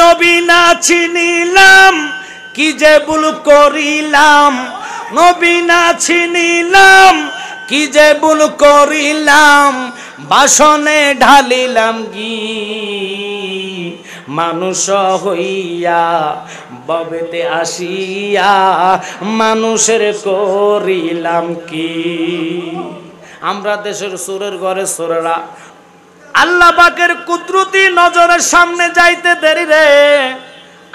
নবী না চিনিলাম কি যে ভুল করিলাম, নবী না চিনিলাম কি যে ভুল করিলাম, বাসনে ঢালিলাম ঘি মানুষ হইয়া ববেতে আসিয়া মানুষের করিলাম কি। আমরা দেশের সুরের ঘরে সুরেরা আল্লাহ পাকের কুদরতি নজরের সামনে যাইতে দেরি রে,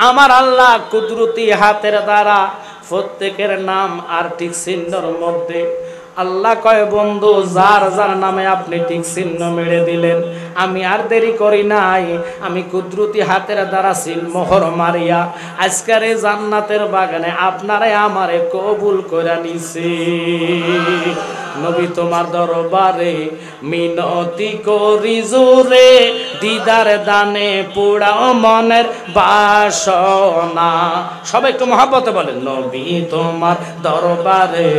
আমার আল্লাহ কুদরতি হাতের দ্বারা প্রত্যেকের নাম আর ঠিক চিহ্নর মধ্যে আল্লাহ কয় বন্ধু যার যার নামে আপনি ঠিক চিহ্ন মেরে দিলেন, আমি আর দেরি করি নাই, আমি কুদরতি হাতের দ্বারা সিল মোহর মারিয়া আজকের এই জান্নাতের বাগানে আপনারে আমারে কবুল করে নিছি। নবী তোমার দরবারে মিনতি করি জোরে, দিদার দানে পোড়াও মনের বাসনা। সবাই একটু মহব্বতে বলেন, নবী তোমার দরবারে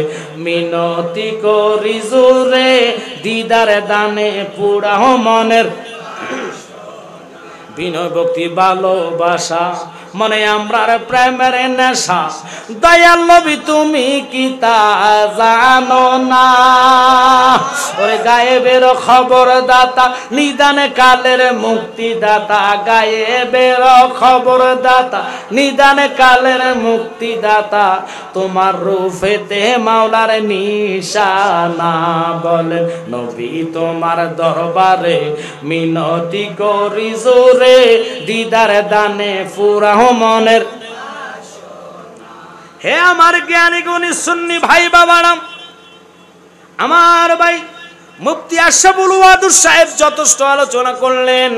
মিনতি করি জোরে, দিদার দানে পোড়াও মনের বিনয় ভক্তি ভালোবাসা, মনে আমরার প্রেমের নেশা। দয়াল নবী তুমি কি তা জানো না, ওরে গায়েবের খবর দাতা নিদান কালের মুক্তি দাতা, গায়েবের খবর দাতা নিদান কালের মুক্তি দাতা, তোমার রূপেতে মাওলার নিশানা। বলেন নবী তোমার দরবারে মিনতি করি জোরে, দিদার দানে ফুরাহ মনের। হে আমার জ্ঞানী গুণী সুন্নি ভাই বাবারাম, আমার ভাই মুফতি আশরাফুল ওয়াদুদ সাহেব যথেষ্ট আলোচনা করলেন,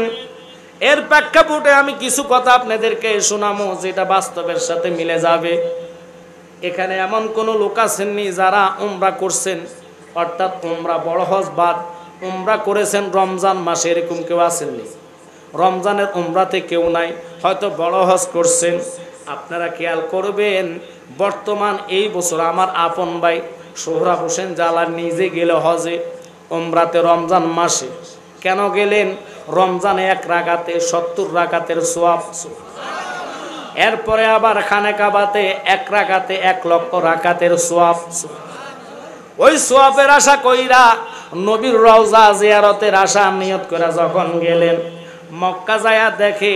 এর প্রেক্ষাপটে আমি কিছু কথা আপনাদেরকে শোনাবো যেটা বাস্তবের সাথে মিলে যাবে। এখানে এমন কোন লোক আছেননি যারা উমরা করছেন, অর্থাৎ উমরা বড় হজ বাদ উমরা করেছেন রমজান মাসে, এরকম কেউ আছেননি? রমজানের উমরাতে কেউ নাই, হয়তো বড় হজ করছেন। আপনারা খেয়াল করবেন, বর্তমান এই বছর আমার আপন ভাই সোহরাব হোসেন জালাল নিজে গেল হজে উমরাতে রমজান মাসে। কেন গেলেন? রমজানে 1 রাকাতে 70 রাকাতের সওয়াব, এরপরে আবার খানে কাবাতে 1 রাকাতে 1 লক্ষ রাকাতের সওয়াব। ওই সওয়াবের আশা কইরা নবীর রওজা জিয়ারতের আশা নিয়ত করে যখন গেলেন, মক্কা যায়া দেখে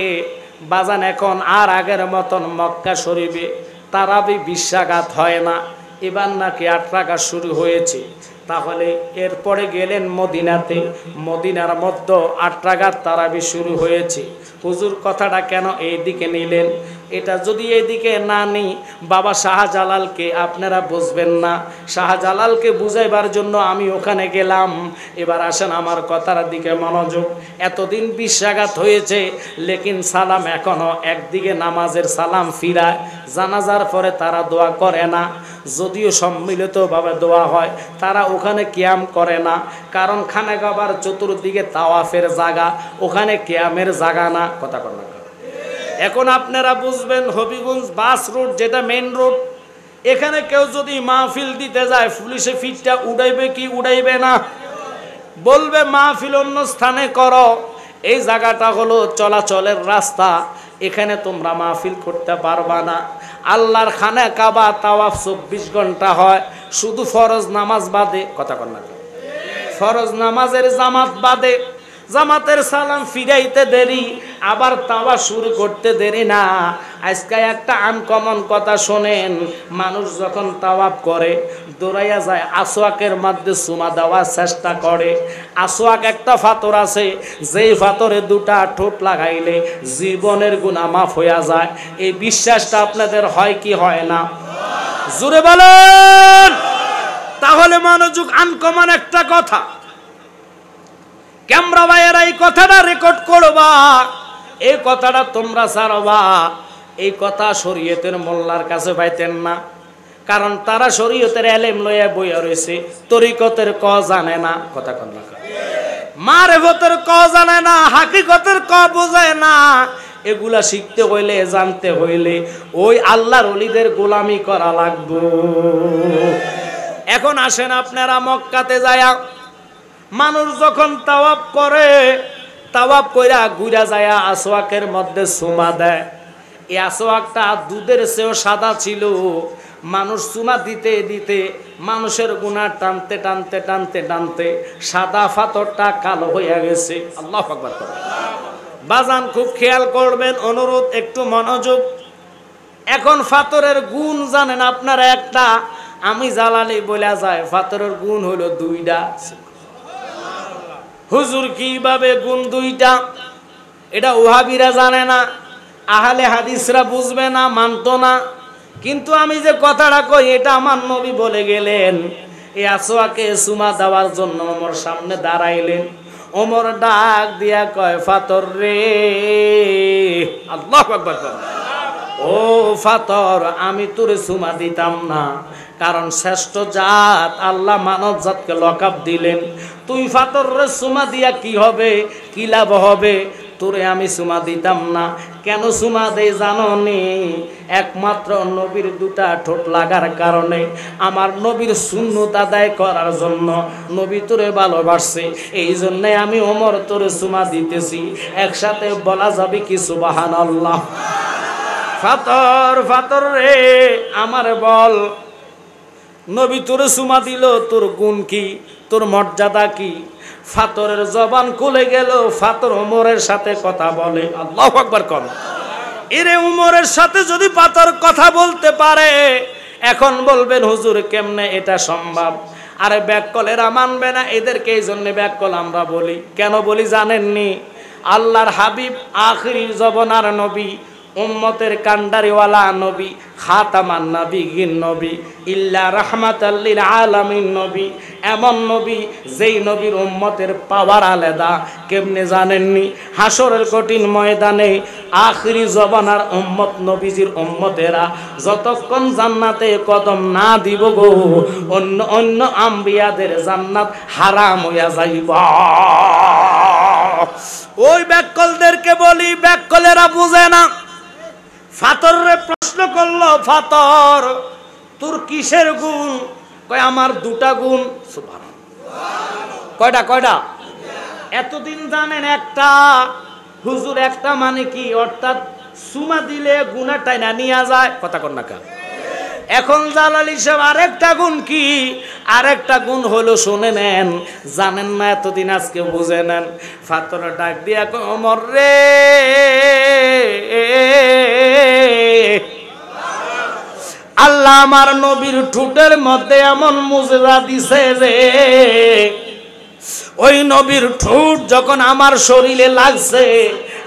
বাজান এখন আর আগের মতন মক্কা শরীফে তারাবি 20 রাকাত হয় না, এবার নাকি 8 রাকাত শুরু হয়েছে। তাহলে এরপরে গেলেন মদিনাতে, মদিনার মধ্যে 8 রাকাত তারাবি শুরু হয়েছে। হুজুর কথাটা কেন এইদিকে নিলেন? এটা যদি এইদিকে না নিই বাবা শাহজালালকে আপনারা বুঝবেন না, শাহজালালকে বুঝাইবার জন্য আমি ওখানে গেলাম। এবার আসেন আমার কথার দিকে মনোযোগ। এতদিন 20 রাকাত হয়েছে, লেকিন সালাম এখনো একদিকে নামাজের সালাম ফিরায়, জানাজার পরে তারা দোয়া করে না, যদিও সম্মিলিতভাবে দোয়া হয়, তারা ওখানে কিয়াম করে না, কারণ খানে কাবার চতুর্দিকে তাওয়াফের জায়গা, ওখানে কিয়ামের জায়গা না। কথা কর না। এখন আপনারা বুঝবেন, হবিগঞ্জ বাস রোড যেটা মেইন রোড, এখানে কেউ যদি মাহফিল দিতে যায় পুলিশে ফিটটা উড়াইবে কি উড়াইবে না? বলবে মাহফিল অন্য স্থানে করো, এই জায়গাটা হলো চলাচলের রাস্তা, এখানে তোমরা মাহফিল করতে পারবা না। আল্লাহর খানে কাবা তাওয়াফ 24 ঘন্টা হয়, শুধু ফরজ নামাজ বাদে। কথা কর না। ফরজ নামাজের জামাত বাদে, জামাতের সালাম ফিরাইতে দেরি, আবার তাওয়াফ শুরু করতে দেরি না। আজকে একটা আনকমন কথা শোনেন, মানুষ যখন তাওয়াফ করে দৌড়াইয়া যায় আসওয়াকের মধ্যে চুমা দেওয়ার চেষ্টা করে। আসওয়াক একটা পাথর আছে, যেই পাথরে 2টা ঠোঁট লাগাইলে জীবনের গুনাহ মাফ হইয়া যায়। এই বিশ্বাসটা আপনাদের হয় কি হয় না? জোরে বলেন। তাহলে মনোযোগ, আনকমন একটা কথা, ক্যামেরা ভাইয়েরা এই কথাটা রেকর্ড করবা, এই কথাটা তোমরা ছাড়বা। এই কথা শরীয়তের মোল্লার কাছে পাইতেন না, কারণ তারা শরীয়তের এলেম লইয়া বইয়া রয়েছে, তরিকতের ক জানে না। কথা কন না। মারেফতের ক জানে না, হাকিকতের ক বোঝায় না। এগুলা শিখতে হইলে, জানতে হইলে ওই আল্লাহর ওলিদের গোলামি করা লাগবে। এখন আসেন আপনারা মক্কাতে যায়া মানুষ যখন তাওয়াফ করে, তাওয়াব কইরা ঘুরা যায় আসওয়াকের মধ্যে চুমা দেয়। এই আসওয়াকটা দুধের চেয়েও সাদা ছিল। মানুষ চুমা দিতে দিতে মানুষের গুনাহ টানতে টানতে টানতে টানতে সাদা পাথরটা কালো হয়ে গেছে। আল্লাহু আকবার। বাজান খুব খেয়াল করবেন, অনুরোধ একটু মনোযোগ। এখন পাথরের গুণ জানেন আপনারা একটা, আমি জালালি বলা যায় পাথরের গুণ হলো দুইটা। হুজুর কিভাবে গুণ দুইটা? এটা ওহাবিরা জানে না, আহলে হাদিসরা বুঝবে না, মানতো না। কিন্তু আমি যে কথাটা কই এটা আমার নবী বলে গেলেন। এই আসওয়াকে চুমা দেওয়ার জন্য ওমর সামনে দাঁড়াইলেন। ওমর ডাক দিয়া কয়, পাথর রে, আল্লাহু আকবার। ও পাথর, আমি তোরে চুমা দিতাম না, কারণ শ্রেষ্ঠ জাত আল্লাহ মানব জাতকে লকাব দিলেন। তুই পাথর রে চুমা দিয়া কি হবে, কি লাভ হবে? তোরে আমি চুমা দিতাম না। কেন চুমা দেই জানো নি? একমাত্র নবীর দুটা ঠোঁট লাগার কারণে, আমার নবীর সুন্নত আদায় করার জন্য। নবী তোরে ভালোবাসছে, এই জন্যে আমি ওমর তোরে চুমা দিতেছি। একসাথে বলা যাবে কি সুবহানাল্লাহ? পাথর, পাথর রে আমার বল, নবী তোরে চুমা দিল, তোর গুণ কি, তোর মর্যাদা কি? পাথরের জবান খুলে গেল, পাথর ওমরের সাথে কথা বলে। আল্লাহু আকবার কর। এরে উমরের সাথে যদি পাথর কথা বলতে পারে, এখন বলবেন হুজুর কেমনে এটা সম্ভব? আরে ব্যাককল এরা মানবে না, এদেরকে এই জন্য ব্যাককল আমরা বলি। কেন বলি জানেননি? আল্লাহর হাবিব আখিরি জবানার নবী, উম্মতের কান্ডারিওয়ালা নবী, খাতামান নবিয়্যিন নবী, ইল্লা রাহমাতাল লিল আলামিন নবী, এমন নবী যেই নবীর উম্মতের পাওয়ার আলাদা। কেমনে জানেননি? হাসরের কঠিন ময়দানে আখিরি জবানার উম্মত নবীজির উম্মতেরা যতক্ষণ জান্নাতে কদম না দিব গো, অন্য অন্য আম্বিয়াদের জান্নাত হারাম হইয়া যাইব। ওই ব্যাককলদেরকে বলি, ব্যাককলেরা বুঝে না। পাথরে প্রশ্ন করলো, পাথর তোর কিসের গুণ? কয় আমার দুটা গুণ। কয়টা? কয়টা? এতদিন জানেন একটা। হুজুর একটা মানে কি? অর্থাৎ চুমা দিলে গুনাহটাই না নিয়ে যায়। কথা কর না কা? এখন জালালি সাহেব আরেকটা গুণ কি? আরেকটা গুণ হলো, শুনে নেন, জানেন না এতদিন, আজকে বুঝে নেন। পাথর ডাক দিয়া কয়, ওমর রে, আল্লাহ আমার নবীর ঠোঁটের মধ্যে এমন মুজেজা দিছে যে, ওই নবীর ঠোঁট যখন আমার শরীরে লাগছে,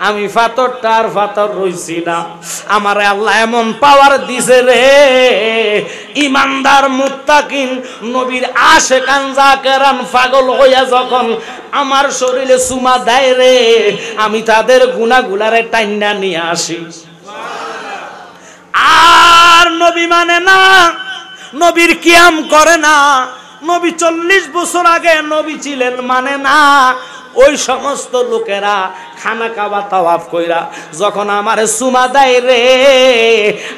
আমি পাথরটা আর পাথর রইছি না। আমার আল্লাহ এমন পাওয়ার দিছে রে, ইমানদার মুত্তাকিন নবীর আশিকান জাকেরান পাগল হইয়া যখন আমার শরীরে চুমা দেয় রে, আমি তাদের গুনাহগুলারে টাইনা নিয়ে আসি। আর নবী মানে না, নবীর কিয়াম করে না, নবী 40 বছর আগে নবী ছিলেন মানে না। ওই সমস্ত লোকেরা খানা কাবা তাওয়াফ কইরা যখন আমার চুমা দেয় রে,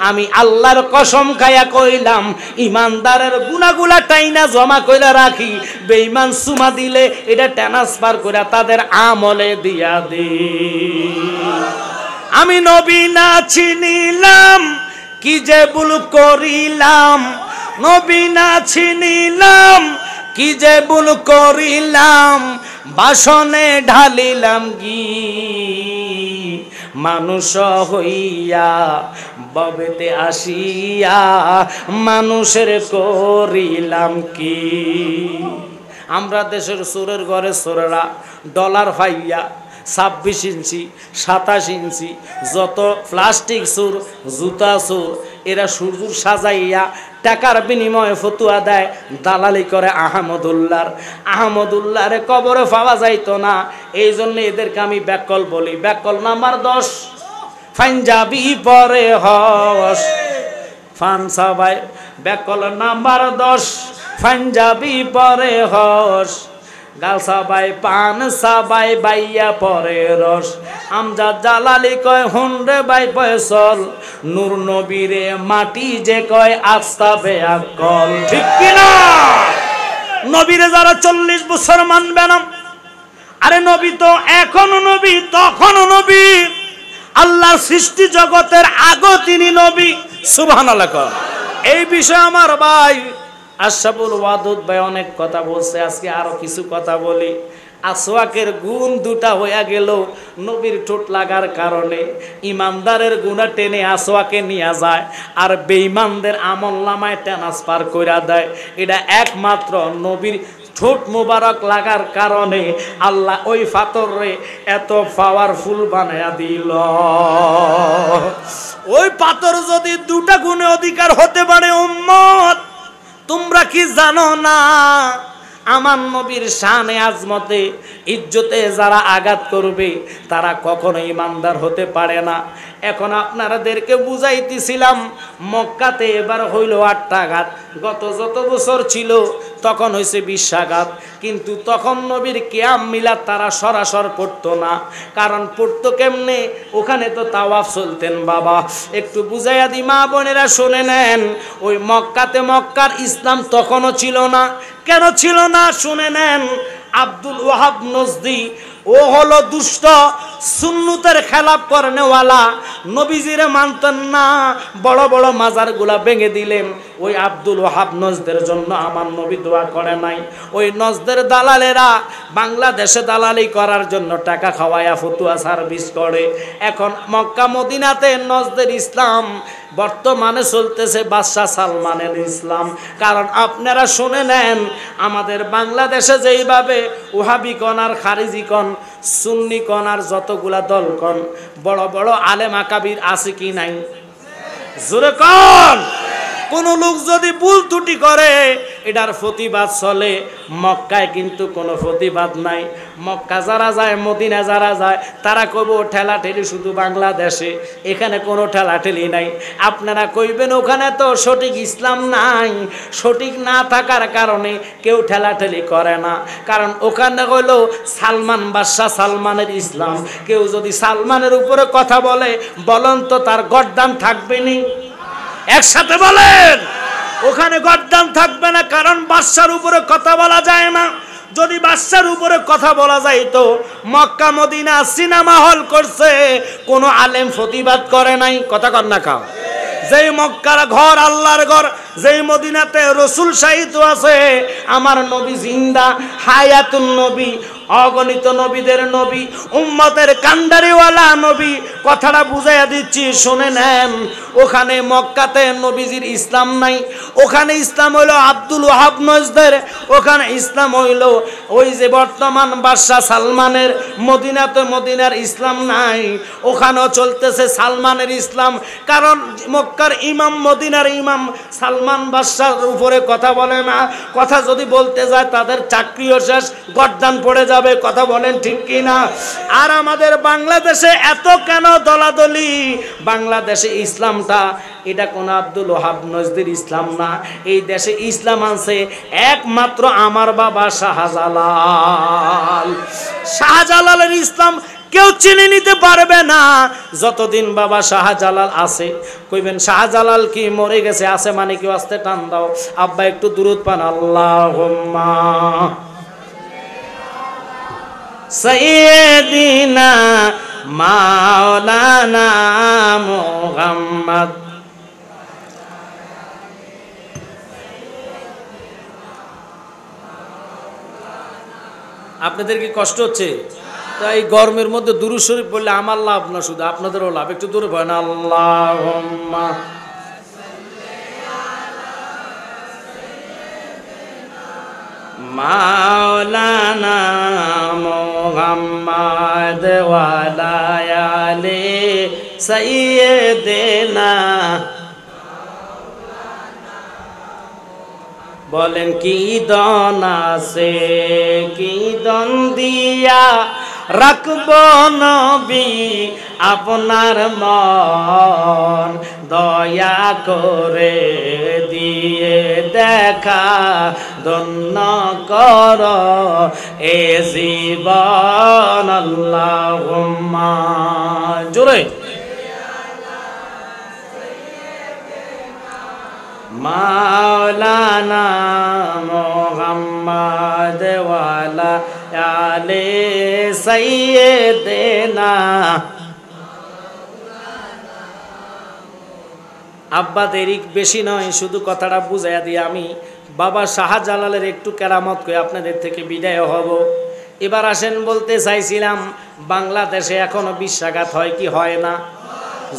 আমি আল্লাহর কসম খায়া কইলাম, ইমানদারের গুনাহগুলা টাইনা জমা কইরা রাখি, বেঈমান চুমা দিলে এটা ট্রান্সফার কইরা তাদের আমলে দিয়া দে। আমি নবী না চিনিলাম, কি যে ভুল করিলাম। নবী না চিনিলাম, কি যে ভুল করিলাম। বাসনে ঢালিলাম ঘি, মানুষ হইয়া ববেতে আসিয়া মানুষের করিলাম কি। আমরা দেশের চোরের ঘরে চোরেরা ডলার পাইয়া 26 ইঞ্চি 27 ইঞ্চি যত প্লাস্টিক চোর, জুতা চোর, এরা সুরজুর সাজাইয়া টাকার বিনিময়ে ফতুয়া দেয়, দালালি করে আহমদুল্লাহরে কবরে পাওয়া যাইতো না। এই জন্য এদেরকে আমি ব্যাককল বলি। ব্যাককল নাম্বার 10, পাঞ্জাবি পরে হস ফান সবাই। ব্যাককল নাম্বার 10, পাঞ্জাবি পরে হস, গাল সবাই পান সবাই বাইয়া পরে রস। আমজাদ জালালি কয় হুন্ডে বাই পয়সল, নূর নবীরে মাটি যে কয় আস্তাবে আকল। ঠিক কিনা? নবীরে যারা 40 বছর মানবে না, আরে নবী তো এখনো নবী, তখনও নবী, আল্লাহর সৃষ্টি জগতের আগেও তিনি নবী। সুবহানাল্লাহ। এই বিষয়ে আমার ভাই আশরাফুল ওয়াদুদ ভাই অনেক কথা বলছে, আজকে আরো কিছু কথা বলি। আসওয়াকের গুণ দুটা হইয়া গেল নবীর ঠোঁট লাগার কারণে। ইমানদারের গুণা টেনে আসওয়াকে নিয়ে যায়, আর বেঈমানদের আমলনামায় ট্রান্সফার কইরা দেয়। এটা একমাত্র নবীর ঠোঁট মুবারক লাগার কারণে আল্লাহ ওই পাথরে এত পাওয়ারফুল বানায়া দিল। ওই পাথর যদি দুটা গুণে অধিকার হতে পারে উম্মত, তোমরা কি জানো না আমার নবীর শানে আজমতে ইজ্জতে যারা আঘাত করবে তারা কখনো ইমানদার হতে পারে না। এখন আপনাদেরকে বুঝাইতেছিলাম, মক্কাতে এবার হইল 8টা আঘাত, গত যত বছর ছিল তখন হয়েছে 20 আঘাত। কিন্তু তখন নবীর কিয়াম মিলাদ তারা সরাসর পড়তো না। কারণ পড়তো কেমনে? ওখানে তো তাওয়াফ চলতেন। বাবা একটু বুঝাইয়া দি, মা বোনেরা শুনে নেন। ওই মক্কাতে, মক্কার ইসলাম তখনও ছিল না। কেন ছিল না শুনে নেন। আব্দুল ওয়াহাব নজদি ও হলো দুষ্ট, সুন্নতের খেলাপ করনেওয়ালা, নবীজিরে মানতেন না, বড় বড় মাজারগুলা ভেঙে দিলেন। ওই আব্দুল ওয়াহাব নজদের জন্য আমার নবী দোয়া করে নাই। ওই নজদের দালালেরা বাংলাদেশে দালালি করার জন্য টাকা খাওয়ায়া ফতুয়া সার্ভিস করে। এখন মক্কা মদিনাতে নজদের ইসলাম বর্তমানে চলতেছে বাদশাহ সালমানের ইসলাম। কারণ আপনারা শুনে নেন, আমাদের বাংলাদেশে যেইভাবে ওহাবি কন আর খারিজি কন, সুন্নি কন আর যতগুলা দল কন, বড় বড় আলেম আকাবির আছে কি নাই? জোরে কন। কোন লোক যদি ভুল ত্রুটি করে এটার প্রতিবাদ চলে। মক্কায় কিন্তু কোনো প্রতিবাদ নাই। মক্কা যারা যায়, মদিনা যারা যায়, তারা কইব ঠেলাঠেলি শুধু বাংলাদেশে, এখানে কোনো ঠেলাঠেলি নাই। আপনারা কইবেন ওখানে তো সঠিক ইসলাম নাই। সঠিক না থাকার কারণে কেউ ঠেলাঠেলি করে না। কারণ ওখানে হইল সালমান বাদশাহ, সালমানের ইসলাম। কেউ যদি সালমানের উপরে কথা বলে, বলেন তো তার গর্দান থাকবে নি? একসাথে বলেন। ওখানে গর্দান থাকবে না, কারণ বাদশার উপরে কথা বলা যায় না। যদি বাদশার উপরে কথা বলা যায় তো মক্কা মদিনা সিনেমা হল করছে, কোনো আলেম প্রতিবাদ করে নাই। কথা কর না খাও। যেই মক্কার ঘর আল্লাহর ঘর, যেই মদিনাতে রসুল শাহিদ আছে, আমার নবী জিন্দা, হায়াতুন নবী, অগণিত নবীদের নবী, উম্মতের কান্ডারিওয়ালা নবী। কথাটা বুঝাইয়া দিচ্ছি, শুনে নেন। ওখানে মক্কাতে নবীজির ইসলাম নাই। ওখানে ইসলাম হইল আব্দুল ওয়াহাব নজদের। ওখানে ইসলাম হইল ওই যে বর্তমান বাদশাহ সালমানের। মদিনাতে মদিনার ইসলাম নাই, ওখানেও চলতেছে সালমানের ইসলাম। কারণ মক্কার ইমাম, মদিনার ইমাম, সালমান বাদশার উপরে কথা বলে না। কথা যদি বলতে যায় তাদের চাকরিও শেষ, গর্দান পড়ে যাবে। কথা বলেন ঠিক কি না? আর আমাদের বাংলাদেশে এত কেন দলাদলি? বাংলাদেশে ইসলামটা এটা কোন আব্দুল ওয়াহাব নজদির ইসলাম না। এই দেশে ইসলাম আনছে একমাত্র আমার বাবা শাহজালাল। শাহজালালের ইসলাম কেউ চিনে নিতে পারবে না যতদিন বাবা শাহজালাল আছে। কইবেন শাহজালাল কি মরে গেছে? আছে মানে কেউ আসতে টান দাও। আব্বা একটু দুরূদ পান। আল্লাহুম্মা সাইয়্যিদিনা মাওলানা মুহাম্মদ। আপনাদের কি কষ্ট হচ্ছে? তাই গরমের মধ্যে দুরূদ শরীফ পড়লে আমার লাভ না, শুধু আপনাদেরও লাভ। একটু দূরে পড়েন। আল্লাহুম্মা মাওলানা মুহাম্মদ ওয়া আলা আলি সাইয়্যিদিনা। বলেন কি দন আছে, কি দন দিয়া রাখব নবী আপনার মন, দয়া করে দিয়ে দেখা ধন্য কর এ জীবন। আল্লাহুম্মা জোরে মাওলানা মুহাম্মদ ওয়া আলা আলে সাইয়েদেনা। আব্বা দেরি বেশি নয়, শুধু কথাটা বুঝাইয়া দিয়ে আমি বাবা শাহজালালের একটু কেরামত করে আপনাদের থেকে বিদায় হব। এবার আসেন, বলতে চাইছিলাম বাংলাদেশে এখনো বিশ্বাঘাত হয় কি হয় না?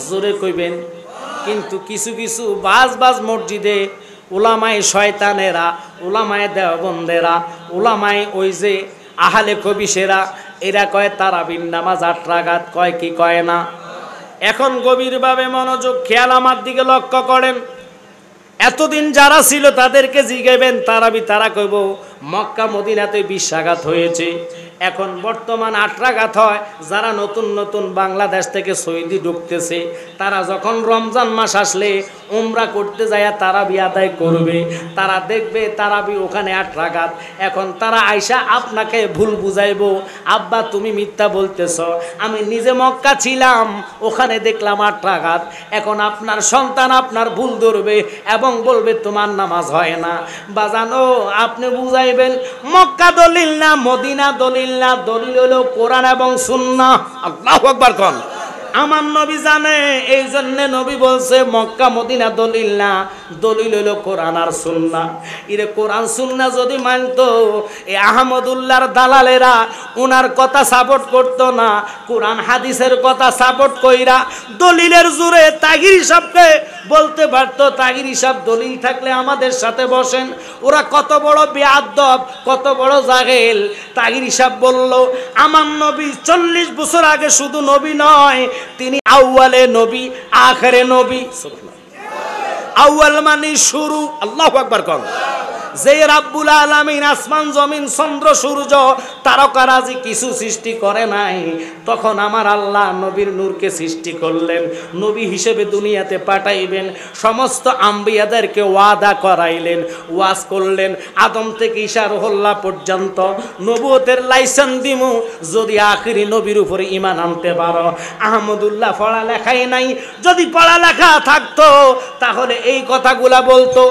জোরে কইবেন। কিন্তু কিছু কিছু বাজ মসজিদে উলামায়ে শয়তানেরা, উলামায়ে দেওবন্দেরা, উলামায়ে ওই যে আহলে কবিশেরা, এরা কয় তারাবির নামাজ 8 রাকাত, কয় কি কয় না? এখন গভীরভাবে মনোযোগ খেয়াল আমার দিকে লক্ষ্য করেন। এতদিন যারা ছিল তাদেরকে জিজ্ঞাসবেন তারাবি, তারা কইব মক্কা মদিনাতে বিশ্বাঘাত হয়েছে। এখন বর্তমান 8 রাকাত হয়। যারা নতুন নতুন বাংলাদেশ থেকে সৌদি ঢুকতেছে, তারা যখন রমজান মাস আসলে উমরা করতে যায় তারাবি আদায় করবে, তারা দেখবে তারাবি ওখানে 8 রাকাত। এখন তারা আইসা আপনাকে ভুল বুঝাইবো, আব্বা তুমি মিথ্যা বলতেছ, আমি নিজে মক্কা ছিলাম, ওখানে দেখলাম 8 রাকাত। এখন আপনার সন্তান আপনার ভুল ধরবে এবং বলবে তোমার নামাজ হয় না। বাজানো আপনি বুঝাইবেন মক্কা দলিল না, মদিনা দলিল না, দলিল হলো কোরআন এবং সুন্নাহ। আল্লাহু আকবার কোন। আমার নবী জানে, এই জন্য নবী বলছে মক্কা মদিনা দলিল না, দলিল হলো কোরআন আর সুন্নাহ। এর কোরআন সুন্নাহ যদি মানতো, এই আহমদুল্লাহর দালালেরা ওনার কথা সাপোর্ট করতো না, কোরআন হাদিসের কথা সাপোর্ট কইরা দলিলের জোরে তাগির সাহেবকে বলতে পারতো, তাগির সাহেব দলিল থাকলে আমাদের সাথে বসেন। ওরা কত বড় বেয়াদব, কত বড় জাহেল। তাগির সাহেব বলল আমার নবী 40 বছর আগে শুধু নবী নয়, তিনি আউয়ালে নবী আখেরে নবী। আউয়াল মানে শুরু। আল্লাহু আকবার কোন। যে রাব্বুল আলামিন আসমান জমিন চন্দ্র সূর্য তারকারাজি কিছু সৃষ্টি করে নাই, তখন আমার আল্লাহ নবীর নূরকে সৃষ্টি করলেন, নবী হিসেবে দুনিয়াতে পাঠাইবেন। সমস্ত আম্বিয়াদেরকে ওয়াদা করাইলেন, ওয়াজ করলেন, আদম থেকে ঈসা রুহুল্লাহ পর্যন্ত নবুয়তের লাইসেন্স দিমু যদি আখিরি নবীর উপরে ঈমান আনতে পারো। আহমদুল্লাহ পড়ালেখাই নাই, যদি পড়ালেখা থাকতো তাহলে এই কথাগুলা বলতো।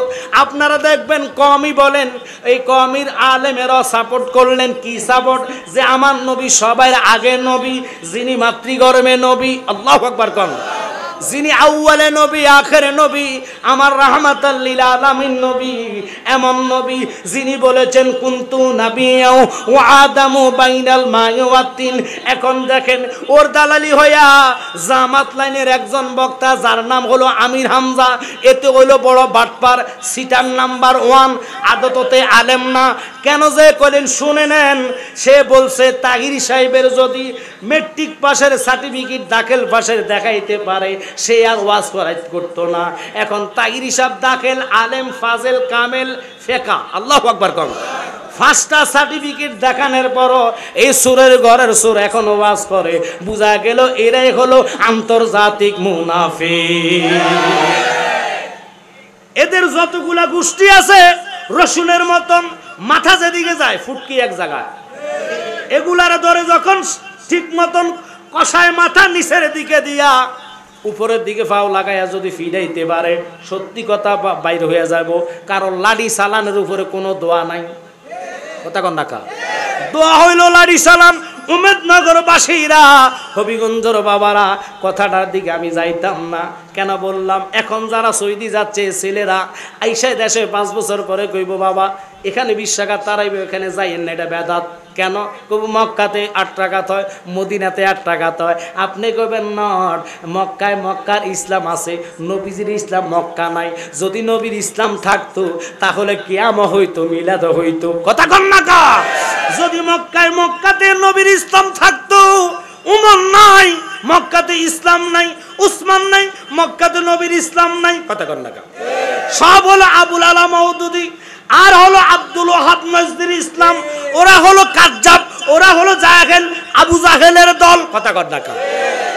আপনারা দেখবেন কমই বলেন, এই কমির আলেমেরা সাপোর্ট করলেন। কি সাপোর্ট? যে আমার নবী সবার আগে নবী, যিনি মাতৃগর্ভে নবী। আল্লাহু আকবার কোন। যিনি আউয়ালে নবী আখেরে নবী, আমার রাহমাতাল লিল আলামিন নবী, এমন নবী যিনি বলেছেন কুনতু নাবিয়্যা ওয়া আদামু বাইনাল মাই ওয়া তিন। এখন দেখেন ওর দালালি হইয়া জামাত লাইনের একজন বক্তা যার নাম হলো আমির হামজা, এতে হইলো বড় বাটপার, সিটার নাম্বার 1, আদততে আলেম না। কেন যে কইলেন শুনে নেন। সে বলছে তাহির সাহেবের যদি মেট্রিক পাশের সার্টিফিকেট দাখিল পাশের দেখাইতে পারে, সে আর ওয়াজ করতো না। এখন তাহির সাহেব দাখিল, আলেম, ফাজেল, কামেল, ফেকা। আল্লাহু আকবার কোন। 5টা সার্টিফিকেট দেখানোর পরও এই সুরের ঘরের সুর এখন ওয়াজ করে। বুঝা গেল এরাই হলো আন্তর্জাতিক মুনাফিক। এদের যতগুলা গোষ্ঠী আছে রসুনের মতন, মাথা যেদিকে যায় ফুটকি এক জায়গায়। এগুলার ধরে যখন ঠিক মতন কষায় মাথা নিচের দিকে দিয়া উপরের দিকে ফাও লাগাইয়া যদি ফিরাইতে পারে, সত্যি কথা বাইর হয়ে যাব। কারণ লাডি সালানের উপরে কোনো দোয়া নাই। কথা কন নাকা। দোয়া হইল লাডি সালান। উমেদনগরবাসীরা, হবিগঞ্জের বাবারা, কথাটার দিকে আমি যাইতাম না। কেন বললাম? এখন যারা সৌদি যাচ্ছে ছেলেরা আইসা দেশে 5 বছর পরে কইব বাবা এখানে বিশ্বাঘাত তারাইবে, এখানে যাইয়েন না, এটা বেদাত। কেন কব? মক্কাতে 8 রাকাত হয়, মদিনাতে 8 রাকাত হয়। আপনি কইবেন নট, মক্কার ইসলাম আছে, নবীজির ইসলাম মক্কা নাই। যদি নবীর ইসলাম থাকতো তাহলে কিয়ামত হইতো, মিলাদ হইতো। কথা কন না কা? যদি মক্কাতে নবীর ইসলাম থাকতো, উমর নাই, মক্কাতে ইসলাম নাই, উসমান নাই, মক্কাতে নবীর ইসলাম নাই। কথা কন না কা? সব হলো আবুল আলা মওদুদি, আর হলো আব্দুল ওয়াহাব নজদির ইসলাম। ওরা হলো কাজ্জাব, ওরা হলো জাহেল, আবু জাহেলের দল। কথা কন না কা?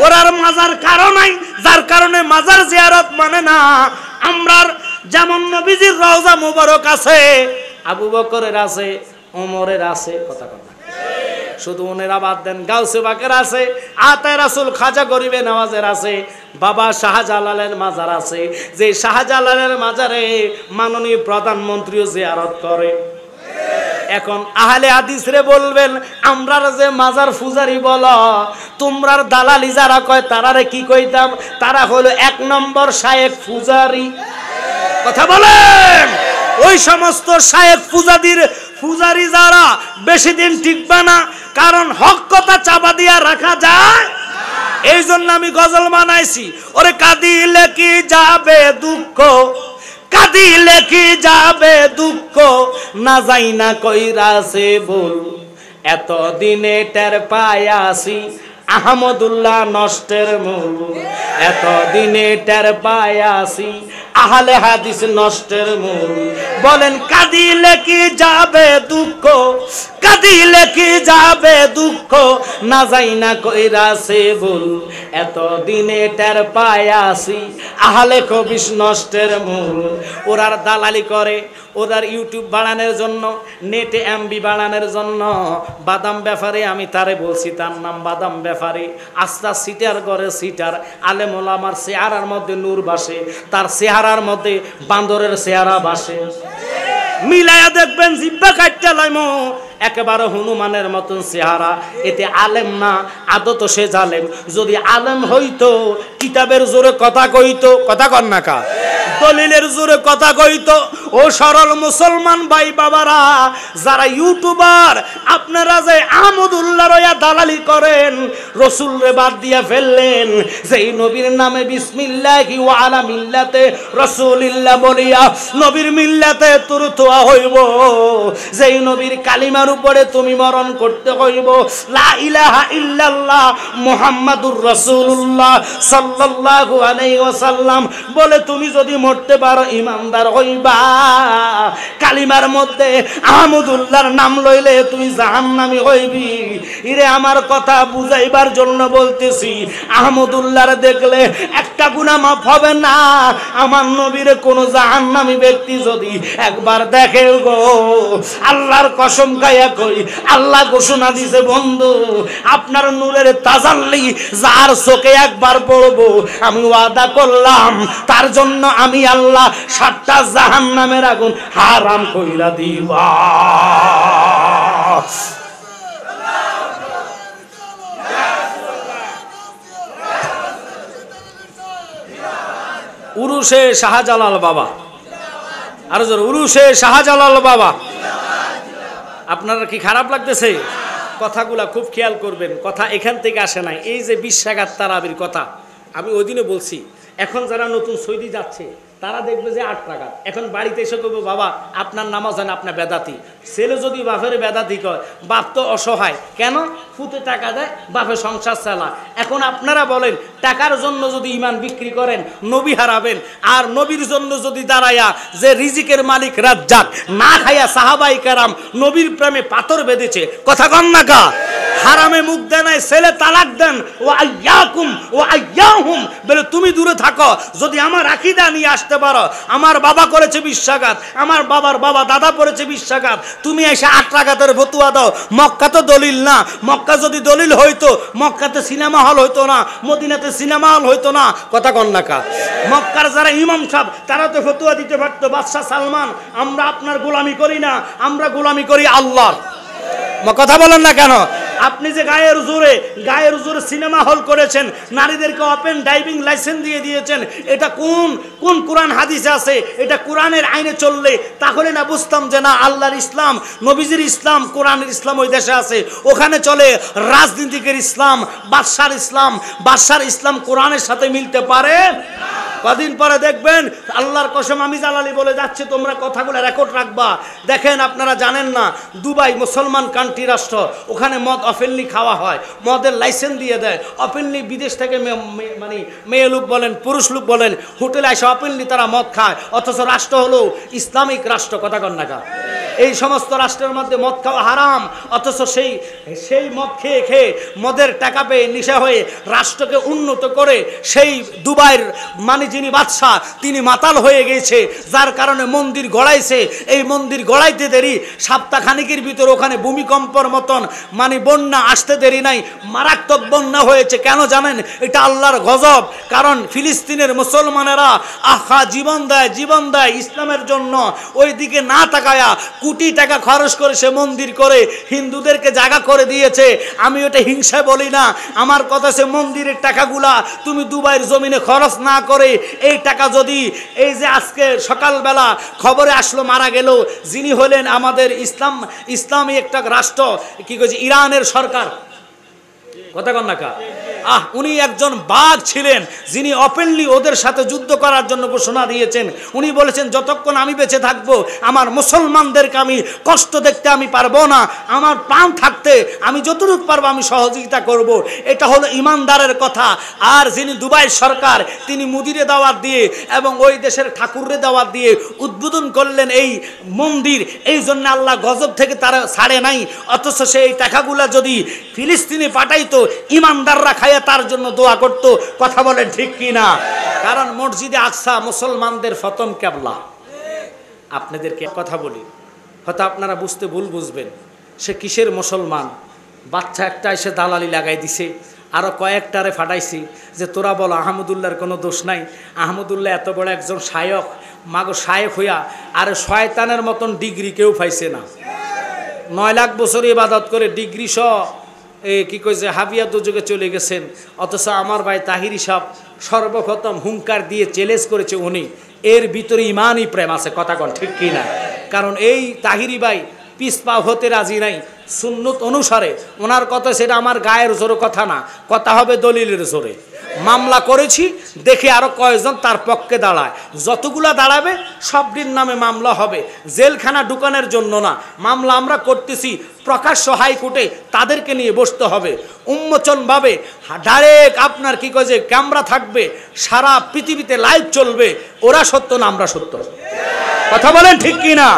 ওরার মাজার কারণ নাই, যার কারণে মাজার জিয়ারত মানে না। আমরার যেমন নবীজির রওজা মুবারক আছে, আবু বকরের আছে, ওমরের আছে। কথা কন না? শুধু ওনেরা বাদ দেন, গাউসে বাকের আছে, আতায় রাসূল খাজা গরিবে নওয়াজের আছে, বাবা শাহজালালের মাজার আছে। যে শাহজালালের মাজারে মাননীয় প্রধানমন্ত্রীও জিয়ারত করে। এখন আহলে হাদিস রে বলবেন আমরা যে মাজার ফুজারি বলো, তোমরার দালালি যারা কয় তারারে কি কইতাম? তারা হলো 1 নম্বর শায়েখ ফুজারি। কথা বলেন, ওই সমস্ত শায়েখ ফুজারি যারা বেশি দিন টিকবে না, কারণ হক কথা চাপা দিয়া রাখা যায়। এই জন্য আমি গজল বানাইছি, ওরে কাঁদিলে কি যাবে দুঃখ, কাঁদিলে কি যাবে দুঃখ, না যাই না কইরাছে বল, এত দিনে টের পায়াছি আহমদুল্লাহ নষ্টের মূল, এত দিনে টের পায়াছি আহলে হাদিস নষ্টের মূল। বলেন কাঁদিলে কি যাবে দুঃখ, কাঁদিলে কি যাবে দুঃখ, না যাই না কইরাছে বল, এত দিনে টের পায়াছি আহলে কবিস নষ্টের মূল। ওরার দালালি করে, ওরার ইউটিউব বাড়ানোর জন্য, নেটে এমবি বাড়ানোর জন্য। বাদাম ব্যাপারে আমি তারে বলছি, তার নাম বাদাম ব্যাপারে, আস্তা সিটার করে সিটার, আলেম ওলামার চেহারার মধ্যে নূর বাসে, তার চেহারার মধ্যে বান্দরের চেহারা বাসে। মিলায়া দেখবেন জিব্বা কাটতে লাইমো একেবারে হনুমানের মতন চেহারা। এতে আলেম না, আদত সে জালেম। যদি আলেম হইতো কিতাবের জোরে কথা কইতো, কথা কন না কা, দলিলের জোরে কথা কইতো। ও সরল মুসলমান ভাই বাবারা, যারা ইউটিউবার আপনারা যে আহমদুল্লাহ রয়া দালালি করেন, রসুল রে বাদ দিয়া ফেললেন, যেই নবীর নামে বিসমিল্লাহি ওয়া আলা মিল্লাতে রাসূলিল্লাহ বলিয়া নবীর মিল্লাতে তোর তোয়া হইব, যেই নবীর কালিমার উপরে তুমি মরণ করতে হইব, লা ইলাহা ইল্লাল্লাহ মুহাম্মাদুর রাসূলুল্লাহ সাল্লাল্লাহু আলাইহি ওয়াসাল্লাম বলে তুমি যদি মরতে পারো ইমানদার হইবা। কালিমার মধ্যে আহমদুল্লাহর নাম লইলে তুই জাহান্নামী হইবি। ইরে আমার কথা বুঝাইবার জন্য বলতেছি, আহমদুল্লাহর দেখলে একটা গুনাহ মাফ হবে না। আমার নবীর কোন জাহান্নামী ব্যক্তি যদি একবার দেখে গো, আল্লাহর কসম গায়া কই, আল্লাহ ঘোষণা দিছে বন্ধু, আপনার নূরের তাজাল্লি যার চোখে একবার পড়বো, আমি ওয়াদা করলাম তার জন্য আমি আল্লাহ 7টা জাহান্নামের আগুন হারাম কইরা দিবা। উরুসে শাহজালাল বাবা, আর জোর উরুসে শাহজালাল বাবা। আপনারা কি খারাপ লাগতেছে? কথাগুলা খুব খেয়াল করবেন, কথা এখান থেকে আসে নাই। এই যে 20 টাকার তারাবির কথা আমি ওই দিনে বলছি, এখন যারা নতুন সৌদি যাচ্ছে তারা দেখবে যে 8 টাকা। এখন বাড়িতে এসে করবো বাবা আপনার নামাজ হয় না, আপনার বেদাতি। ছেলে যদি বাপের বেদাতি কয়, বাপ তো অসহায়, কেন ফুতে টাকা দেয়, বাপের সংসার চালা। এখন আপনারা বলেন, টাকার জন্য যদি ইমান বিক্রি করেন নবী হারাবেন, আর নবীর জন্য যদি দাঁড়ায়া যে রিজিকের মালিক রাজ্জাক, না খাইয়া সাহাবাই কেরাম নবীর প্রেমে পাথর বেঁধেছে, কথা কন না কা, হারামে মুখ দেয় নাই, ছেলে তালাক দেন, ও আইয়াকুম ও আইয়াহুম বলে তুমি দূরে থাকো। যদি আমার আকীদা নিয়ে আসতে পারো, আমার বাবা করেছে 20 টাকাত, আমার বাবার বাবা দাদা পড়েছে 20 টাকাত, তুমি এসে 8 টাকাতের ফতুয়া দাও। মক্কা তো দলিল না, মক্কা যদি দলিল হইতো মক্কাতে সিনেমা হল হইতো না, মদিনাতে সিনেমা হল হইতো না, কথা কন না কা। মক্কার যারা ইমাম সাহেব তারা তো ফতুয়া দিতে পারতো, বাদশাহ সালমান, আমরা আপনার গোলামি করি না, আমরা গোলামি করি আল্লাহর। কথা বলেন না কেন? আপনি যে গায়ের জোরে সিনেমা হল করেছেন, নারীদেরকে ওপেন ড্রাইভিং লাইসেন্স দিয়ে দিয়েছেন, এটা কোন কোরআন হাদিসে আছে? এটা কোরআনের আইনে চললে তাহলে না বুঝতাম যে না আল্লাহর ইসলাম, নবীজির ইসলাম, কোরআনের ইসলাম ওই দেশে আছে। ওখানে চলে রাজনীতিকের ইসলাম, বাদশার ইসলাম কোরআনের সাথে মিলতে পারে? কদিন পরে দেখবেন, আল্লাহর কসম আমি জালালি বলে যাচ্ছি, তোমরা কথাগুলো রেকর্ড রাখবা। দেখেন আপনারা জানেন না, দুবাই মুসলমান কান্ট্রি রাষ্ট্র, ওখানে মদ অফেনলি খাওয়া হয়, মদের লাইসেন্স দিয়ে দেয় অফেনলি। বিদেশ থেকে মানে মেয়ে লোক বলেন পুরুষ লোক বলেন হোটেলে এসে অফেনলি তারা মদ খায়, অথচ রাষ্ট্র হলো ইসলামিক রাষ্ট্র, কথা কন না কা। এই সমস্ত রাষ্ট্রের মধ্যে মদ খাওয়া হারাম, অথচ সেই মদ খেয়ে মদের টাকা পেয়ে নেশা হয়ে রাষ্ট্রকে উন্নত করে সেই দুবাইয়ের মানে যিনি বাদশাহ তিনি মাতাল হয়ে গেছে, যার কারণে মন্দির গড়াইছে। এই মন্দির গড়াইতে দেরি, সপ্তাহখানিকের ভিতর ওখানে ভূমিকম্পর মতন মানে বন্যা আসতে দেরি নাই, মারাত্মক বন্যা হয়েছে। কেন জানেন? এটা আল্লাহর গজব। কারণ ফিলিস্তিনের মুসলমানেরা জীবন দেয় ইসলামের জন্য, ওই দিকে না তাকায়া কোটি টাকা খরচ করে সে মন্দির করে হিন্দুদেরকে জায়গা করে দিয়েছে। আমি ওটা হিংসায় বলি না, আমার কথা সে মন্দিরের টাকাগুলা তুমি দুবাইয়ের জমিনে খরচ না করে এই টাকা যদি এই যে আজকে সকালবেলা খবরে আসলো মারা গেল যিনি হলেন আমাদের ইসলামী একটা রাষ্ট্র কি কইছে ইরানের সরকার, কথা কন না কা, উনি একজন বাঘ ছিলেন যিনি ওপেনলি ওদের সাথে যুদ্ধ করার জন্য ঘোষণা দিয়েছেন। উনি বলেছেন যতক্ষণ আমি বেঁচে থাকবো আমার মুসলমানদেরকে আমি কষ্ট দেখতে আমি পারবো না, আমার প্রাণ থাকতে আমি যতটুকু পারবো আমি সহযোগিতা করব। এটা হলো ইমানদারের কথা। আর যিনি দুবাই সরকার তিনি মুদিরে দাওয়াত দিয়ে এবং ওই দেশের ঠাকুরে দাওয়াত দিয়ে উদ্বোধন করলেন এই মন্দির, এই জন্য আল্লাহ গজব থেকে তারা ছাড়ে নাই। অথচ সেই টাকাগুলা যদি ফিলিস্তিনে পাঠাইতো ইমানদাররা খাইয়া তার জন্য দোয়া করত। কথা বলেন ঠিক কি না? কারণ মসজিদে আকসা মুসলমানদের প্রথম কিবলা। আপনাদেরকে কথা বলি, হয়তো আপনারা বুঝতে ভুল বুঝবেন, সে কিসের মুসলমান? বাচ্চা একটা এসে দালালি লাগাই দিছে, আরও কয়েকটারে ফাটাইছি যে তোরা বলো আহমদুল্লাহর কোনো দোষ নাই। আহমদুল্লাহ এত বড় একজন শায়ক, মাগো শায়েক হইয়া আর শয়তানের মতন ডিগ্রি কেউ পাইছে না। 9 লাখ বছর ইবাদত করে ডিগ্রি সহ কি কইছে হাবিয়া দুযোগে চলে গেছেন। অথচ আমার ভাই তাহিরি সাহেব সর্বপ্রথম হুঙ্কার দিয়ে চ্যালেঞ্জ করেছে উনি, এর ভিতরে ইমানই প্রেম আছে। কথা কন ঠিক কি না? কারণ এই তাহিরি ভাই পিছপা হতে রাজি নাই, সুন্নত অনুসারে ওনার কথা সেটা আমার গায়ের জোরে কথা না, কথা হবে দলিলের জোরে। মামলা করেছি, দেখি আরো কয়েকজন তার পক্ষে দাঁড়ায়, যতগুলা দাঁড়াবে সবটির নামে মামলা হবে। জেলখানা ঢুকানোর জন্য না, মামলা আমরা করতেছি প্রকাশ্য হাইকোর্টে, তাদেরকে নিয়ে বসতে হবে উন্মোচনভাবে। ডাইরেক্ট আপনার কি কয় যে ক্যামেরা থাকবে, সারা পৃথিবীতে লাইভ চলবে, ওরা সত্য না আমরা সত্য। কথা বলেন ঠিক কি না?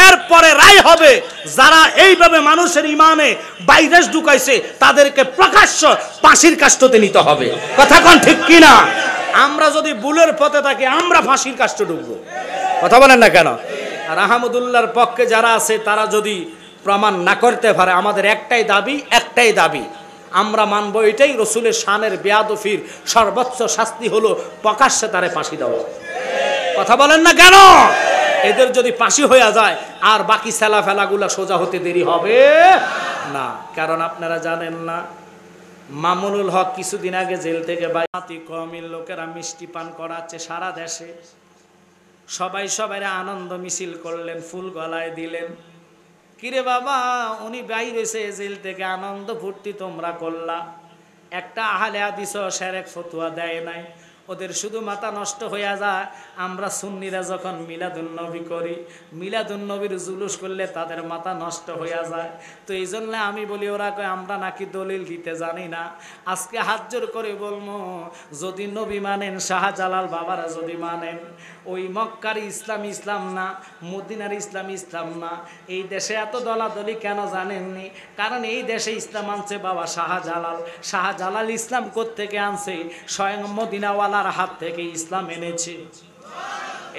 এরপরে রায় হবে। যারা এইভাবে মানুষের ইমানে ভাইরাস ঢুকাইছে তাদেরকে প্রকাশ্য ফাঁসির কাষ্ঠতে নিতে হবে। কথা কন ঠিক কি না? আমরা যদি ভুলের পথে থাকি আমরা ফাঁসির কাষ্ঠে ঢুকবো। কথা বলেন না কেন? আর আহমদুল্লাহর পক্ষে যারা আছে তারা যদি প্রমাণ না করতে পারে, আমাদের একটাই দাবি আমরা মানবো এটাই, রসুলের শানের বেয়াদফির সর্বোচ্চ শাস্তি হলো প্রকাশ্যে তারে ফাঁসি দেওয়া। কথা বলেন না কেন? এদের যদি ফাঁসি হয়ে যায় আর বাকি সেলা ফেলাগুলা সোজা হতে দেরি হবে না। কারণ আপনারা জানেন না, মামুনুল হক কিছুদিন আগে জেল থেকে বাইরে কমির লোকেরা মিষ্টি পান করাচ্ছে সারা দেশে। সবাই আনন্দ মিছিল করলেন, ফুল গলায় দিলেন। কিরে বাবা, উনি বাইরেছে জেল থেকে, আনন্দ ফুর্তি তোমরা করলা, একটা আহলে হাদিস সেরেক ফতোয়া দেয় নাই। ওদের শুধু মাথা নষ্ট হয়ে যায়। আমরা সুন্নিরা যখন মিলাদুন্নবী করি, মিলাদুন্নবীর জুলুস করলে তাদের মাথা নষ্ট হয়ে যায়। তো এই জন্য আমি বলি ওরা কয় আমরা নাকি দলিল দিতে জানি না। আজকে হাত জোর করে বলবো, যদি নবী মানেন, শাহজালাল বাবারা যদি মানেন, ওই মক্কার ইসলাম না, মদিনার ইসলাম না, এই দেশে এত দলাদলি কেন জানেননি? কারণ এই দেশে ইসলাম আনছে বাবা শাহজালাল। ইসলাম কোত্থেকে আনছে? স্বয়ং মদিনাওয়ালার হাত থেকে ইসলাম এনেছে।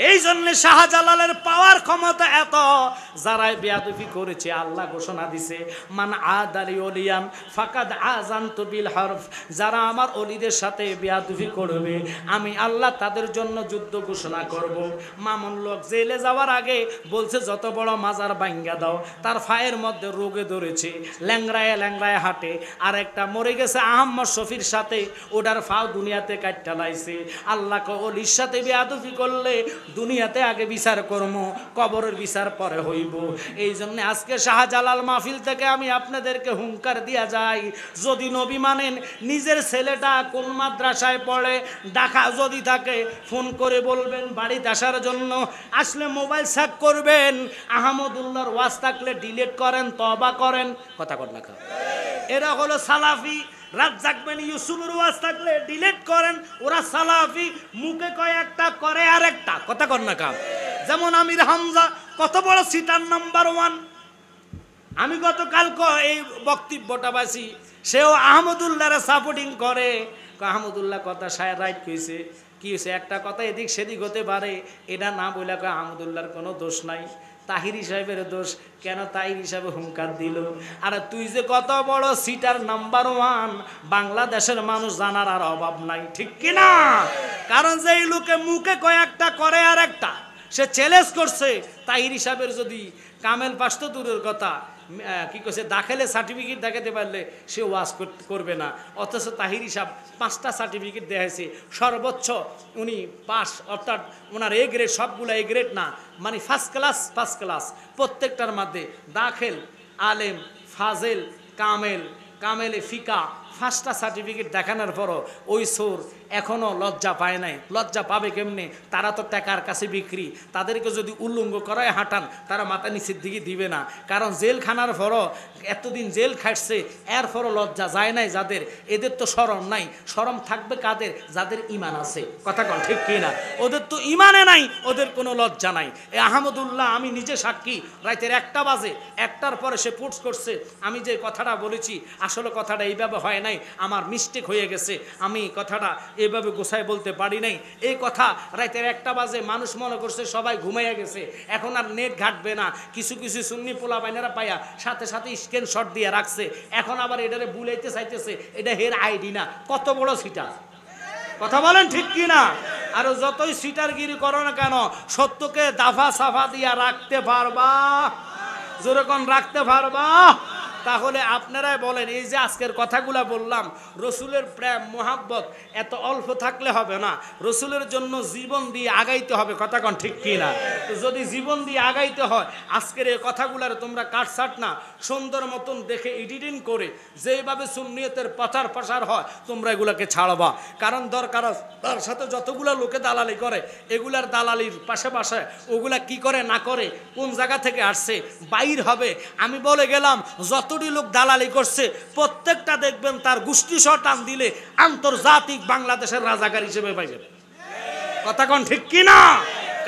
এই জন্য শাহজালালের পাওয়ার ক্ষমতা এত। যারাই বেয়াদবি করেছে আল্লাহ ঘোষণা দিছে, মান আদালি ওলিয়ান ফাকাদ আযানতু বিল হারব। যারা আমার ওলিদের সাথে বেয়াদবি করবে আমি আল্লাহ তাদের জন্য যুদ্ধ ঘোষণা করব। মামুন লোক জেলে যাওয়ার আগে বলছে যত বড় মাজার ভাঙ্গা দাও। তার ফায়ের মধ্যে রোগে ধরেছে, ল্যাংড়ায় হাঁটে। আর একটা মরে গেছে আহম্মদ শফির সাথে, ওটার ফাও দুনিয়াতে কাটটা লাইছে। আল্লাহকে ওলির সাথে বেয়াদবি করলে দুনিয়াতে আগে বিচার করবো, কবরের বিচার পরে হইব। এই জন্য আজকে শাহজালাল মাহফিল থেকে আমি আপনাদেরকে হুঙ্কার দিয়া যাই, যদি নবী মানেন, নিজের ছেলেটা কোন মাদ্রাসায় পড়ে ঢাকা যদি থাকে ফোন করে বলবেন বাড়িতে আসার জন্য। আসলে মোবাইল চেক করবেন, আহমদুল্লাহর ওয়াজ থাকলে ডিলিট করেন, তওবা করেন। কথা কর না, এরা হলো সালাফি। রাত জাগবেন, ইউসুফের ওয়াজ থাকলে ডিলিট করেন, ওরা সালাফি। মুখে কয় একটা, করে আরেকটা। কথা কর না কাম। যেমন আমির হামজা কত বড় সিটার নাম্বার 1। আমি গতকাল এই বক্তব্যটা বাসি, সেও আহমদুল্লাহরে সাপোর্টিং করে। আহমদুল্লাহ কথা সায় রাইট কইছে, কি হয়েছে একটা কথা এদিক সেদিক হতে পারে, এটা না বলে কয় আহমদুল্লাহর কোনো দোষ নাই, তাহিরি সাহেবের দোষ। কেন তাহিরি সাহেব হুঙ্কার দিল? আর তুই যে কত বড় সিটার নাম্বার 1 বাংলাদেশের মানুষ জানার আর অভাব নাই, ঠিক কিনা? কারণ যে এই লোকে মুখে কয়েকটা, করে আর একটা। সে চ্যালেঞ্জ করছে তাহির সাহেবের যদি কামেল পাস তো দূরের কথা কি করছে দাখিলে সার্টিফিকেট দেখাতে পারলে সে ওয়াজ করবে না, অথচ তাহির সাহেব 5টা সার্টিফিকেট দেওয়া হয়েছে, সর্বোচ্চ উনি পাস, অর্থাৎ ওনার এ গ্রেড, সবগুলো এ গ্রেড না, মানে ফার্স্ট ক্লাস প্রত্যেকটার মধ্যে দাখিল, আলেম, ফাজেল, কামেলে ফিকা 5টা সার্টিফিকেট দেখানোর পরও ওই সোর এখনও লজ্জা পায় নাই। লজ্জা পাবে কেমনে? তারা তো টাকার কাছে বিক্রি, তাদেরকে যদি উল্লঙ্ঘ করায় হাঁটান তারা মাথা নিচের দিকে দিবে না, কারণ জেলখানার পরও এতদিন জেল খাটছে, এর পরও লজ্জা যায় নাই যাদের, এদের তো শরম নাই। শরম থাকবে কাদের? যাদের ইমান আছে। কথা কন ঠিক কি না? ওদের তো ইমানে নাই, ওদের কোনো লজ্জা নাই। এ আহমদুল্লাহ আমি নিজে সাক্ষী, রাতের 1টা বাজে, 1টার পরে সে পোস্ট করছে আমি যে কথাটা বলেছি আসলে কথাটা এইভাবে হয় নাই, আমার মিস্টেক হয়ে গেছে, আমি কথাটা এভাবে গোছায় বলতে পারি নাই। এই কথা রাতের 1টা বাজে, মানুষ মনে করছে সবাই ঘুমাইয়া গেছে, এখন আর নেট ঘাটবে না, কিছু সুন্নি পোলা বাইনারা পাইয়া সাথে সাথে স্ক্রিনশট দিয়ে রাখছে, এখন আবার এটারে বুলাইতে চাইতেছে এটা হের আইডি না। কত বড় সিটার! কথা বলেন ঠিক কি না? আর যতই সিটারগিরি করো না কেন, সত্যকে দাফা সাফা দিয়া রাখতে পারবা? যেরকম রাখতে পারবা? তাহলে আপনারাই বলেন, এই যে আজকের কথাগুলা বললাম, রসুলের প্রেম মোহাব্বত এত অল্প থাকলে হবে না, রসুলের জন্য জীবন দিয়ে আগাইতে হবে। কথা কন ঠিক কি না? তো যদি জীবন দিয়ে আগাইতে হয়, আজকের এই কথাগুলার তোমরা কাটছাট না, সুন্দর মতন দেখে এডিটিং করে যেভাবে সুন্নিয়তের প্রচার প্রসার হয় তোমরা এগুলাকে ছাড়বা। কারণ দরকার তার সাথে যতগুলা লোকে দালালি করে, এগুলার দালালির পাশে ওগুলা কি করে না করে, কোন জায়গা থেকে আসছে বাইর হবে। আমি বলে গেলাম যতটি লোক দালালি করছে প্রত্যেকটা দেখবেন তার গোষ্ঠী সহ টান দিলে আন্তর্জাতিক বাংলাদেশের রাজাকার হিসেবে পাইবেন। কথা কন ঠিক কি না?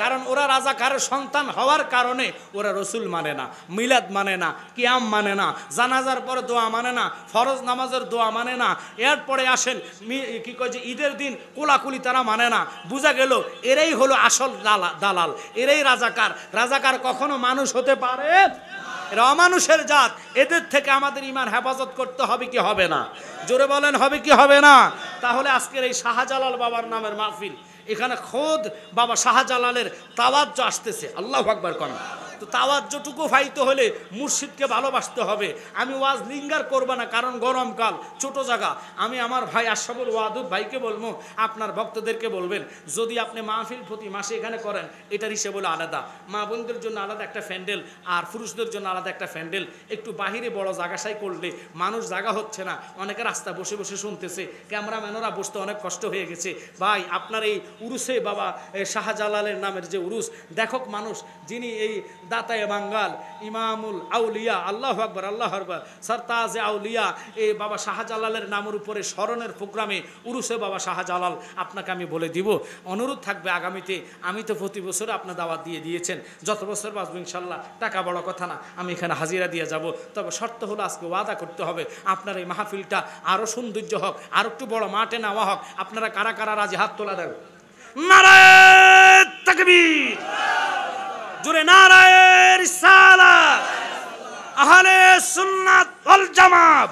কারণ ওরা রাজাকারের সন্তান হওয়ার কারণে ওরা রসুল মানে না, মিলাদ মানে না, কিয়াম মানে না, জানাজার পরে দোয়া মানে না, ফরজ নামাজের দোয়া মানে না, এরপরে আসেন কি কয় যে ঈদের দিন কোলাকুলি তারা মানে না। বোঝা গেল এরাই হলো আসল দালাল, এরাই রাজাকার। রাজাকার কখনো মানুষ হতে পারে? এরা অমানুষের জাত। এদের থেকে আমাদের ইমান হেফাজত করতে হবে কি হবে না? জোরে বলেন হবে কি হবে না? তাহলে আজকের এই শাহজালাল বাবার নামের মাহফিল, এখানে খোদ বাবা শাহজালালের তাওয়াজ্জু আসতেছে। আল্লাহু আকবার কোন। তো তাওয়াজ্জুটুকু ফাইতে হলে মুর্শিদকে ভালোবাসতে হবে। আমি ওয়াজ লিঙ্গার করব না, কারণ গরমকাল, ছোট জায়গা। আমি আমার ভাই আশরাফুল ওয়াদুদ ভাইকে বলবো, আপনার ভক্তদেরকে বলবেন, যদি আপনি মাহফিল প্রতি মাসে এখানে করেন, এটার হিসেবে হলো আলাদা, মা বোনদের জন্য আলাদা একটা প্যান্ডেল, আর পুরুষদের জন্য আলাদা একটা প্যান্ডেল। একটু বাহিরে বড় জায়গাশাই করলে মানুষ জায়গা হচ্ছে না, অনেকে রাস্তা বসে বসে শুনতেছে, ক্যামেরাম্যানরা বসতে অনেক কষ্ট হয়ে গেছে। ভাই আপনার এই উরুসে বাবা শাহজালালের নামের যে উরুস দেখক মানুষ, যিনি এই দাতায়ে বাঙ্গাল ইমামুল আউলিয়া, আল্লাহু আকবার আল্লাহু আকবার, সরতাজে আউলিয়া, এই বাবা শাহজালালের নামের উপরে স্মরণের প্রোগ্রামে উরুসে বাবা শাহজালাল আপনাকে আমি বলে দিব। অনুরোধ থাকবে আগামীতে, আমি তো প্রতি বছর আপনার দাওয়াত দিয়ে দিয়েছেন, যত বছর বাঁচবো ইনশাল্লাহ, টাকা বড় কথা না, আমি এখানে হাজিরা দিয়ে যাব। তবে শর্ত হলো আজকে ওয়াদা করতে হবে আপনার এই মাহফিলটা আরও সৌন্দর্য হোক, আর একটু বড় মাঠে নেওয়া হোক। আপনারা কারা কারা রাজি হাত তোলা দেন? নারায়ে তাকবীর, জোরে নারায়ে রিসালাত, আহলে সুন্নাত ওয়াল জামাত।